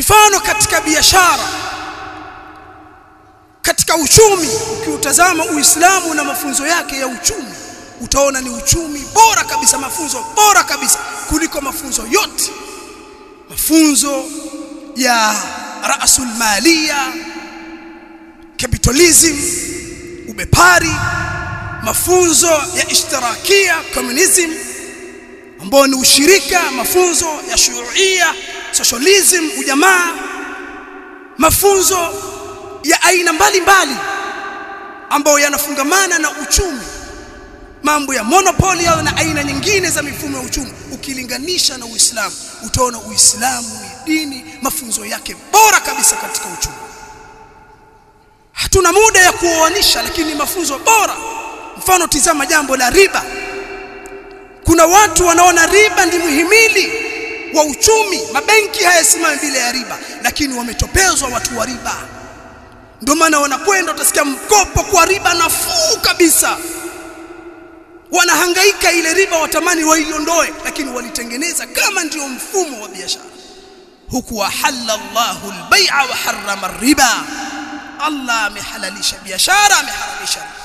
mifano katika biashara, katika uchumi. Ukiutazama Uislamu na mafunzo yake ya uchumi, utaona ni uchumi bora kabisa, mafunzo bora kabisa kuliko mafunzo yote. Mafunzo ya rasul malia, capitalism, ubepari, mafunzo ya ishtirakia, communism, ambao ni ushirika, mafunzo ya shuuia, socialism, ujamaa, mafunzo ya aina mbalimbali ambao yanafungamana na uchumi, mambo ya monopoly na aina nyingine za mifumo ya uchumi. Ukilinganisha na Uislamu, utaona Uislamu ni dini mafunzo yake bora kabisa katika uchumi. Hatuna muda ya kuoanisha, lakini mafunzo bora. Mfano, tizama jambo la riba. Kuna watu wanaona riba ndi muhimili wa uchumi, mabenki hayasimami bila ya riba, lakini wametopezwa watu wa riba. Ndio maana wanakwenda, utasikia mkopo kwa riba nafuu kabisa, wanahangaika ile riba, watamani waiondoe, lakini walitengeneza kama ndio mfumo wa biashara. Huku wahalla Allahu al-bai'a wa harrama ar-riba, Allah amehalalisha biashara, ameharamisha riba.